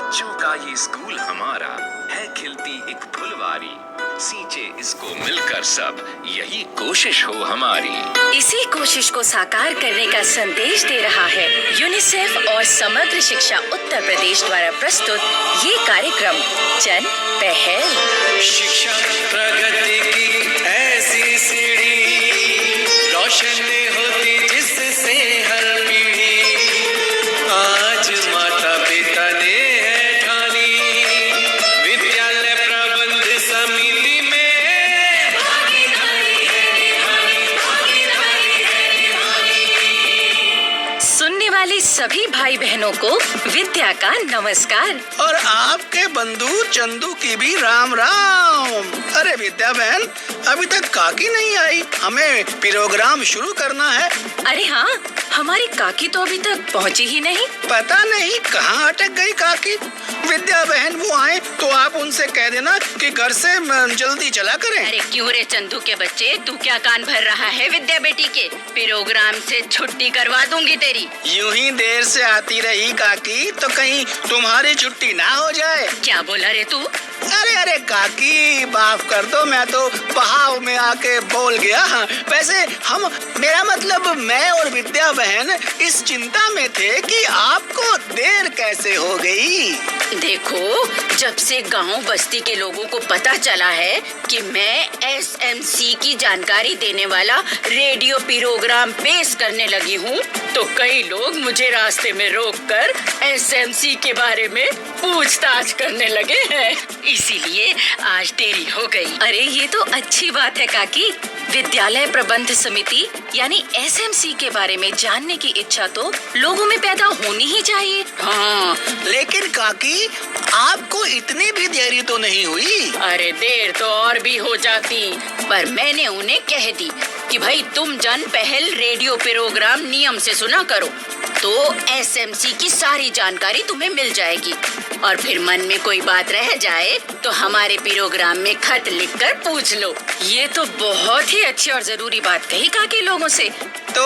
बच्चों का ये स्कूल हमारा है, खिलती एक फुलवारी, सींचे इसको मिलकर सब, यही कोशिश हो हमारी। इसी कोशिश को साकार करने का संदेश दे रहा है यूनिसेफ और समग्र शिक्षा उत्तर प्रदेश द्वारा प्रस्तुत ये कार्यक्रम जन पहल। शिक्षा प्रगति की ऐसी सीढ़ी, रोशन होती जिससे हर पीढ़ी। आज माता पिता ने है ठानी, विद्यालय प्रबंध समिति में भागीदारी है निभानी। सुनने वाले सभी भाई बहनों को विद्या का नमस्कार। और आपके बंधु चंदू की भी राम राम। अरे विद्या बहन, अभी तक काकी नहीं आई, हमें प्रोग्राम शुरू करना है। अरे हाँ, हमारी काकी तो अभी तक पहुँची ही नहीं। पता नहीं कहाँ अटक गई काकी। विद्या बहन वो आए तो आप उनसे कह देना कि घर से जल्दी चला करें। अरे क्यों रे चंदू के बच्चे, तू क्या कान भर रहा है विद्या बेटी के? प्रोग्राम से छुट्टी करवा दूंगी तेरी। यूं ही देर से आती रही काकी तो कहीं तुम्हारी छुट्टी ना हो जाए। क्या बोला रे तू? अरे अरे काकी माफ कर दो, मैं तो बहाव में आके बोल गया। वैसे मेरा मतलब मैं और विद्या बहन इस चिंता में थे कि आपको देर कैसे हो गई। देखो, जब से गांव बस्ती के लोगों को पता चला है कि मैं एसएमसी की जानकारी देने वाला रेडियो प्रोग्राम पेश करने लगी हूँ, तो कई लोग मुझे रास्ते में रोककर एसएमसी के बारे में पूछताछ करने लगे हैं। इसीलिए आज देरी हो गई। अरे ये तो अच्छी बात है काकी। विद्यालय प्रबंध समिति यानी एसएमसी के बारे में जानने की इच्छा तो लोगों में पैदा होनी ही चाहिए। हाँ, लेकिन काकी आपको इतनी भी देरी तो नहीं हुई? अरे देर तो और भी हो जाती, पर मैंने उन्हें कह दी कि भाई तुम जन पहल रेडियो प्रोग्राम नियम से सुना करो, तो एसएमसी की सारी जानकारी तुम्हें मिल जाएगी। और फिर मन में कोई बात रह जाए तो हमारे प्रोग्राम में खत लिखकर पूछ लो। ये तो बहुत ही अच्छी और जरूरी बात कही काकी लोगों से। तो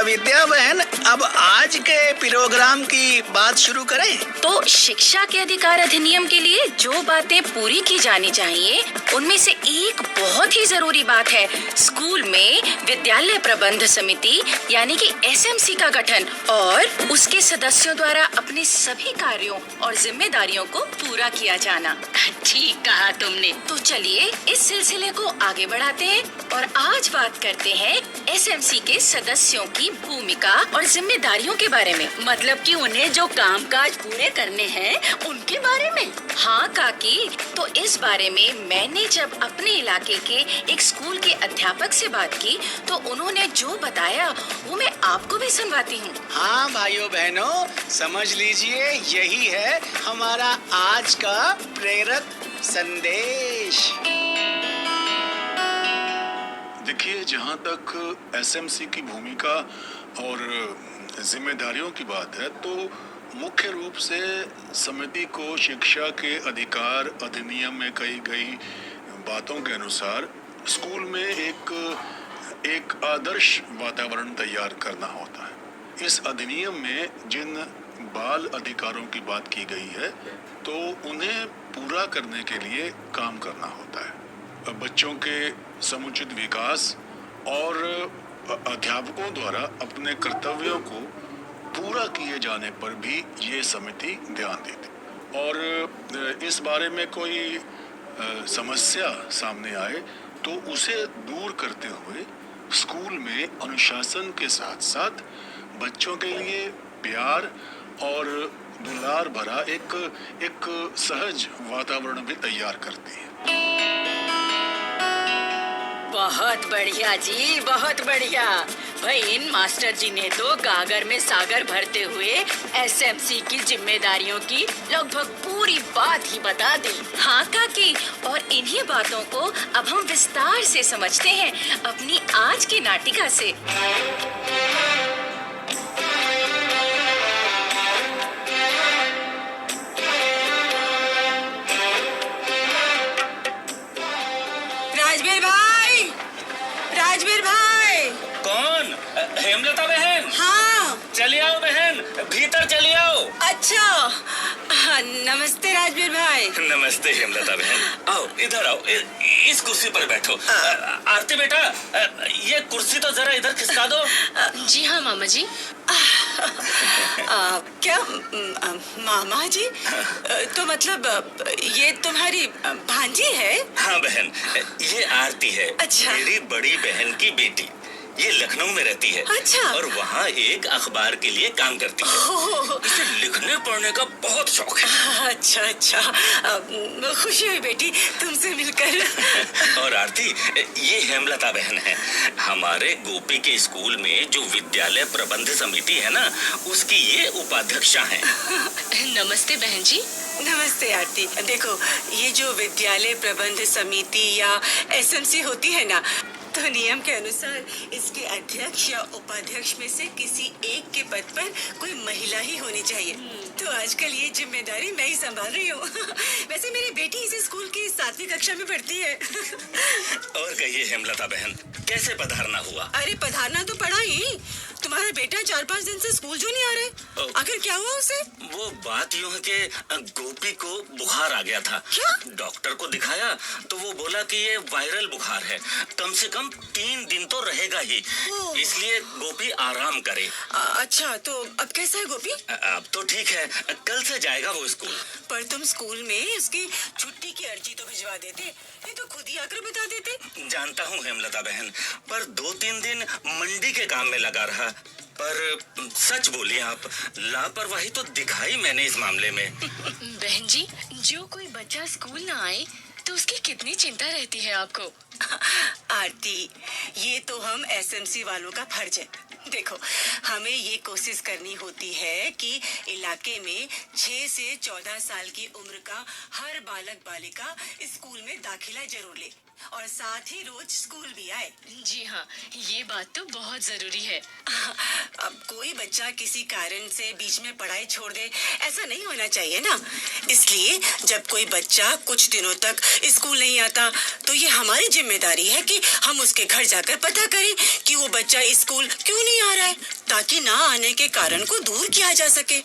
विद्या बहन, अब आज के प्रोग्राम की बात शुरू करें। तो शिक्षा के अधिकार अधिनियम के लिए जो बातें पूरी की जानी चाहिए, उनमें से एक बहुत ही जरूरी बात है स्कूल में विद्यालय प्रबंध समिति यानी कि एसएमसी का गठन और उसके सदस्यों द्वारा अपने सभी कार्यों और जिम्मेदारियों को पूरा किया जाना। ठीक कहा तुमने। तो चलिए इस सिलसिले को आगे बढ़ाते हैं और आज बात करते हैं एसएमसी के सदस्यों की भूमिका और जिम्मेदारियों के बारे में। मतलब कि उन्हें जो कामकाज पूरे करने हैं उनके बारे में। हाँ काकी, तो इस बारे में मैंने जब अपने इलाके के एक स्कूल के अध्यापक से बात की तो उन्होंने जो बताया वो मैं आपको भी सुनवाती हूँ। हाँ भाइयों बहनों, समझ लीजिए यही है हमारा आज का प्रेरक संदेश। देखिए, जहाँ तक एसएमसी की भूमिका और जिम्मेदारियों की बात है, तो मुख्य रूप से समिति को शिक्षा के अधिकार अधिनियम में कही गई बातों के अनुसार स्कूल में एक आदर्श वातावरण तैयार करना होता है। इस अधिनियम में जिन बाल अधिकारों की बात की गई है, तो उन्हें पूरा करने के लिए काम करना होता है। बच्चों के समुचित विकास और अध्यापकों द्वारा अपने कर्तव्यों को पूरा किए जाने पर भी ये समिति ध्यान देती। और इस बारे में कोई समस्या सामने आए तो उसे दूर करते हुए स्कूल में अनुशासन के साथ साथ बच्चों के लिए प्यार और दुलार भरा एक सहज वातावरण भी तैयार करती है। बहुत बढ़िया जी, बहुत बढ़िया। भाई इन मास्टर जी ने तो गागर में सागर भरते हुए एसएमसी की जिम्मेदारियों की लगभग पूरी बात ही बता दी। हाँ काकी, और इन्हीं बातों को अब हम विस्तार से समझते हैं अपनी आज की नाटिका से। राजवीर भाई। कौन? हेमलता बहन? हाँ। चली आओ बहन, भीतर चली आओ। अच्छा, नमस्ते राजवीर भाई। नमस्ते हेमलता बहन, आओ इधर आओ, इस कुर्सी पर बैठो। आरती बेटा, ये कुर्सी तो जरा इधर खिसका दो। जी हाँ मामा जी। क्या मामा जी? तो मतलब ये तुम्हारी भांजी है? हाँ बहन, ये आरती है। अच्छा। मेरी बड़ी बहन की बेटी। ये लखनऊ में रहती है। अच्छा। और वहाँ एक अखबार के लिए काम करती है। इसे लिखने पढ़ने का बहुत शौक है। अच्छा अच्छा, खुशी हुई बेटी तुमसे मिलकर। और आरती, ये हेमलता बहन है। हमारे गोपी के स्कूल में जो विद्यालय प्रबंध समिति है ना, उसकी ये उपाध्यक्षा हैं। नमस्ते बहन जी। नमस्ते आरती। देखो, ये जो विद्यालय प्रबंध समिति या एसएमसी होती है ना, तो नियम के अनुसार इसके अध्यक्ष या उपाध्यक्ष में से किसी एक के पद पर कोई महिला ही होनी चाहिए। तो आजकल ये जिम्मेदारी मैं ही संभाल रही हूँ। वैसे मेरी बेटी इस स्कूल की 7वीं कक्षा में पढ़ती है। और कहिए हेमलता बहन, कैसे पधारना हुआ? अरे पधारना तो पड़ा ही। तुम्हारा बेटा 4-5 दिन से स्कूल जो नहीं आ रहे, आखिर क्या हुआ उसे? वो बात यूं है कि गोपी को बुखार आ गया था। क्या? डॉक्टर को दिखाया तो वो बोला कि ये वायरल बुखार है, कम से कम 3 दिन तो रहेगा ही। ओह। इसलिए गोपी आराम करे। अच्छा, तो अब कैसा है गोपी? अब तो ठीक है, कल से जाएगा वो स्कूल। पर तुम स्कूल में उसकी छुट्टी की अर्जी तो भिजवा देते, नहीं तो खुद ही आकर बता देते। जानता हूँ हेमलता बहन, पर 2-3 दिन मंडी के काम में लगा रहा। पर सच बोलिए आप, लापरवाही तो दिखाई मैंने इस मामले में। बहन जी, जो कोई बच्चा स्कूल ना आए तो उसकी कितनी चिंता रहती है आपको। आरती, ये तो हम एसएमसी वालों का फर्ज है। देखो, हमें ये कोशिश करनी होती है कि इलाके में 6 से 14 साल की उम्र का हर बालक बालिका स्कूल में दाखिला जरूर ले और साथ ही रोज स्कूल भी आए। जी हाँ, ये बात तो बहुत जरूरी है। अब कोई बच्चा किसी कारण से बीच में पढ़ाई छोड़ दे, ऐसा नहीं होना चाहिए ना। इसलिए जब कोई बच्चा कुछ दिनों तक स्कूल नहीं आता, तो ये हमारी जिम्मेदारी है कि हम उसके घर जाकर पता करें कि वो बच्चा स्कूल क्यों नहीं आ रहा है, ताकि ना आने के कारण को दूर किया जा सके।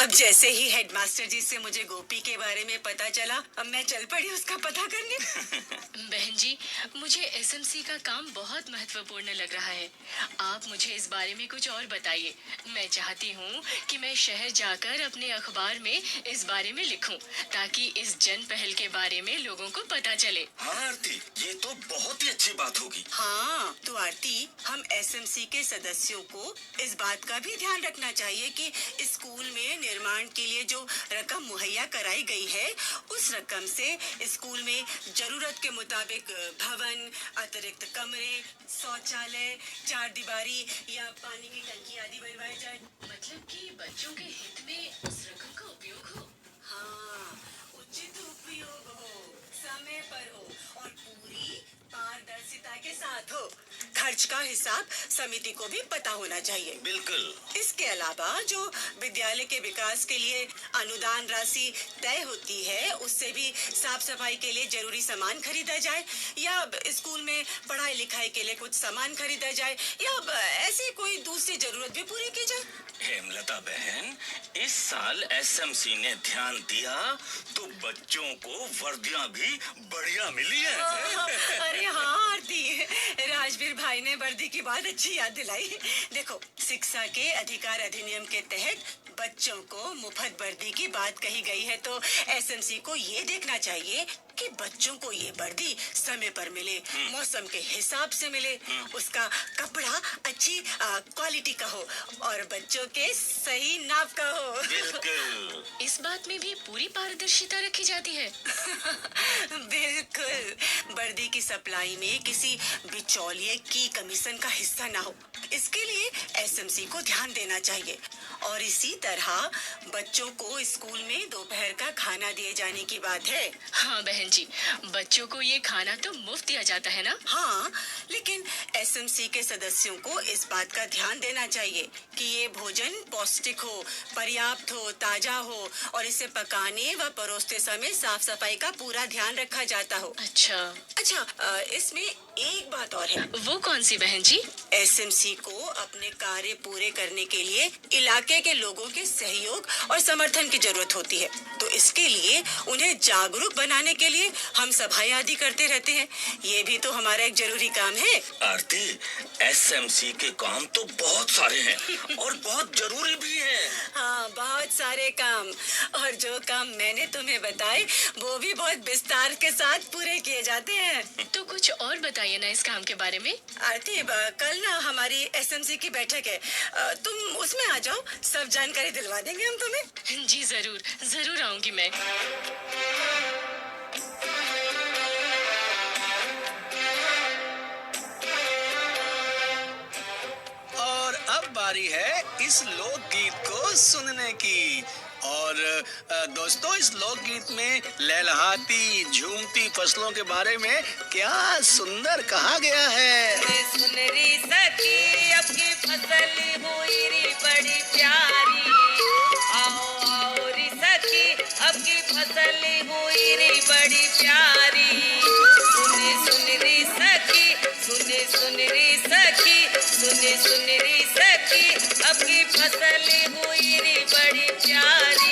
अब जैसे ही हेडमास्टर जी से मुझे गोपी के बारे में पता चला, अब मैं चल पड़ी उसका पता करने। बहन जी, मुझे एसएमसी का काम बहुत महत्वपूर्ण लग रहा है। आप मुझे इस बारे में कुछ और बताइए। मैं चाहती हूँ कि मैं शहर जाकर अपने अखबार में इस बारे में लिखूं, ताकि इस जन पहल के बारे में लोगों को पता चले। हाँ आरती, ये तो बहुत ही अच्छी बात होगी। हाँ, तो आरती, हम एसएमसी के सदस्यों को इस बात का भी ध्यान रखना चाहिए कि स्कूल में निर्माण के लिए जो रकम मुहैया कराई गई है, उस रकम से स्कूल में जरूरत के मुताबिक भवन, अतिरिक्त कमरे, शौचालय, 4 दीवारी या पानी की टंकी आदि बनवाए जाए। मतलब कि बच्चों के हित में उस रकम का उपयोग हो। हाँ, उचित उपयोग हो, समय पर हो और पूरी पारदर्शिता के साथ हो। खर्च का हिसाब समिति को भी पता होना चाहिए। बिल्कुल। इसके अलावा जो विद्यालय के विकास के लिए अनुदान राशि तय होती है, उससे भी साफ सफाई के लिए जरूरी सामान खरीदा जाए, या स्कूल में पढ़ाई लिखाई के लिए कुछ सामान खरीदा जाए, या ऐसी कोई दूसरी जरूरत भी पूरी की जाए। हेमलता बहन, इस साल एसएमसी ने ध्यान दिया तो बच्चों को वर्दियां भी बढ़िया मिली है। अरे हाँ आरती, राजवीर भाई ने वर्दी की बात अच्छी याद दिलाई। देखो, शिक्षा के अधिकार अधिनियम के तहत बच्चों को मुफ्त वर्दी की बात कही गई है, तो एसएमसी को ये देखना चाहिए कि बच्चों को ये वर्दी समय पर मिले, मौसम के हिसाब से मिले, उसका कपड़ा अच्छी क्वालिटी का हो और बच्चों के सही नाप का हो। बिल्कुल। इस बात में भी पूरी पारदर्शिता रखी जाती है। बिल्कुल, वर्दी की सप्लाई में किसी बिचौलिए की कमीशन का हिस्सा ना हो, इसके लिए एसएमसी को ध्यान देना चाहिए। और इसी तरह बच्चों को स्कूल में दोपहर का खाना दिए जाने की बात है। हाँ बहन जी, बच्चों को ये खाना तो मुफ्त दिया जाता है ना। हाँ, लेकिन एसएमसी के सदस्यों को इस बात का ध्यान देना चाहिए कि ये भोजन पौष्टिक हो, पर्याप्त हो, ताजा हो और इसे पकाने व परोसते समय साफ सफाई का पूरा ध्यान रखा जाता हो। अच्छा। अच्छा, इसमें एक बात और है, वो कौन सी बहन जी? एसएमसी को अपने कार्य पूरे करने के लिए इलाके के लोगों के सहयोग और समर्थन की जरूरत होती है। तो इसके लिए उन्हें जागरूक बनाने के लिए हम सभाएं आदि करते रहते हैं। ये भी तो हमारा एक जरूरी काम है। आरती, एसएमसी के काम तो बहुत सारे हैं और बहुत जरूरी भी हैं। हाँ, बहुत सारे काम, और जो काम मैंने तुम्हें बताए वो भी बहुत विस्तार के साथ पूरे किए जाते हैं। तो कुछ और बताइए ना इस काम के बारे में। आरती, कल ना हमारी एसएमसी की बैठक है, तुम उसमें आ जाओ, सब जानकारी दिलवा देंगे हम तुम्हें। जी जरूर, जरूर आऊंगी मैं। और अब बारी है इस लोकगीत को सुनने की। और दोस्तों, इस लोकगीत में लहलहाती झूमती फसलों के बारे में क्या सुंदर कहा गया है। सुनरी सखी अब की फसल हुई री बड़ी प्यारी, आओ आओ री सखी अब की फसल हुई री बड़ी प्यारी। सुन री सखी, सुन री सखी, सुन री सखी अब की फसल हुई री बड़ी प्यारी।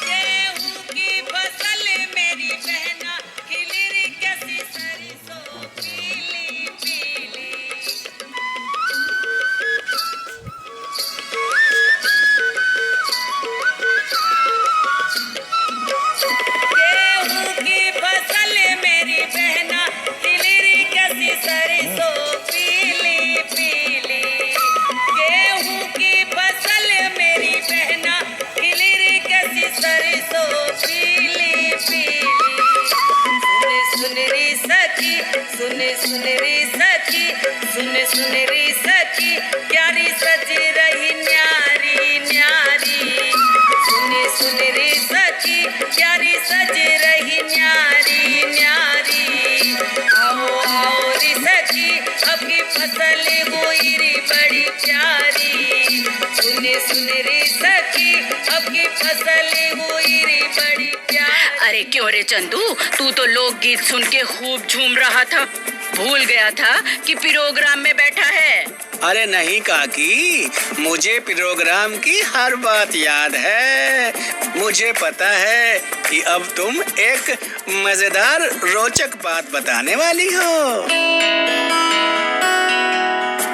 गेहूं की फसल मेरी बहना खिली री कैसी सरसों पीली पीली। गेहूं की फसल मेरी बहना खिली री कैसी सरसों पीली पीली। गेहूं की फसल मेरी बहना खिली री कैसी सरसों पीली पीली। सुन री सखी, सुन री सखी, सुन री सखी प्यारी सज रही न्यारी न्यारी। सुन री सखी प्यारी सज रही न्यारी न्यारी। आओ आओ री सखी अब की फसल हुई री बड़ी प्यारी। सुन री सखी अब की फसल हुई री बड़ी प्यारी। अरे क्यों रे चंदू, तू तो लोकगीत सुन के खूब झूम रहा था, भूल गया था कि प्रोग्राम में बैठा है। अरे नहीं काकी, मुझे प्रोग्राम की हर बात याद है। मुझे पता है कि अब तुम एक मजेदार रोचक बात बताने वाली हो।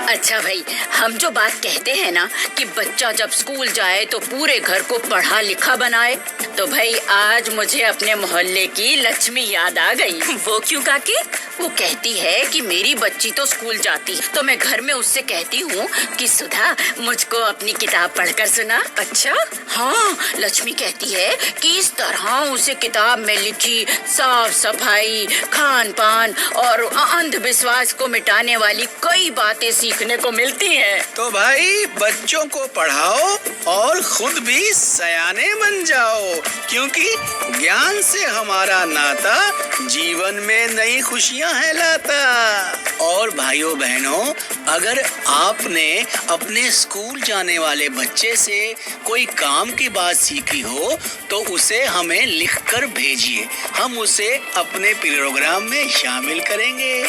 अच्छा भाई, हम जो बात कहते हैं ना कि बच्चा जब स्कूल जाए तो पूरे घर को पढ़ा लिखा बनाए, तो भाई आज मुझे अपने मोहल्ले की लक्ष्मी याद आ गई। वो क्यों काकी? वो कहती है कि मेरी बच्ची तो स्कूल जाती है, तो मैं घर में उससे कहती हूँ कि सुधा मुझको अपनी किताब पढ़कर सुना। अच्छा हाँ, लक्ष्मी कहती है कि इस तरह उसे किताब में लिखी साफ सफाई, खान पान और अंधविश्वास को मिटाने वाली कई बातें सीखने को मिलती हैं। तो भाई बच्चों को पढ़ाओ और खुद भी सयाने बन जाओ, क्योंकि ज्ञान से हमारा नाता जीवन में नई खुशियाँ है लाता। और भाइयों बहनों, अगर आपने अपने स्कूल जाने वाले बच्चे से कोई काम की बात सीखी हो तो उसे हमें लिखकर भेजिए, हम उसे अपने प्रोग्राम में शामिल करेंगे।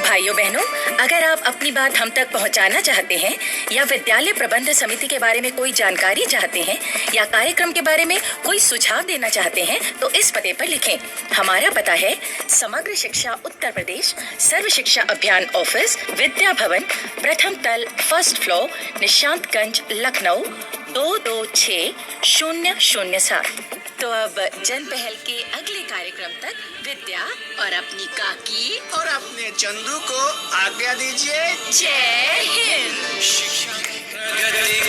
भाइयों बहनों, अगर आप अपनी बात हम तक पहुंचाना चाहते हैं या विद्यालय प्रबंध समिति के बारे में कोई जानकारी चाहते हैं या कार्यक्रम के बारे में कोई सुझाव देना चाहते हैं तो इस पते पर लिखें। हमारा पता है समग्र शिक्षा उत्तर प्रदेश, सर्व शिक्षा अभियान ऑफिस, विद्या भवन, प्रथम तल, फर्स्ट फ्लोर, निशांतगंज, लखनऊ 226007। तो अब जन पहल के अगले कार्यक्रम तक विद्या और अपनी काकी और अपने चंदू को आज्ञा दीजिए। जय हिंद। शिक्षा की प्रगति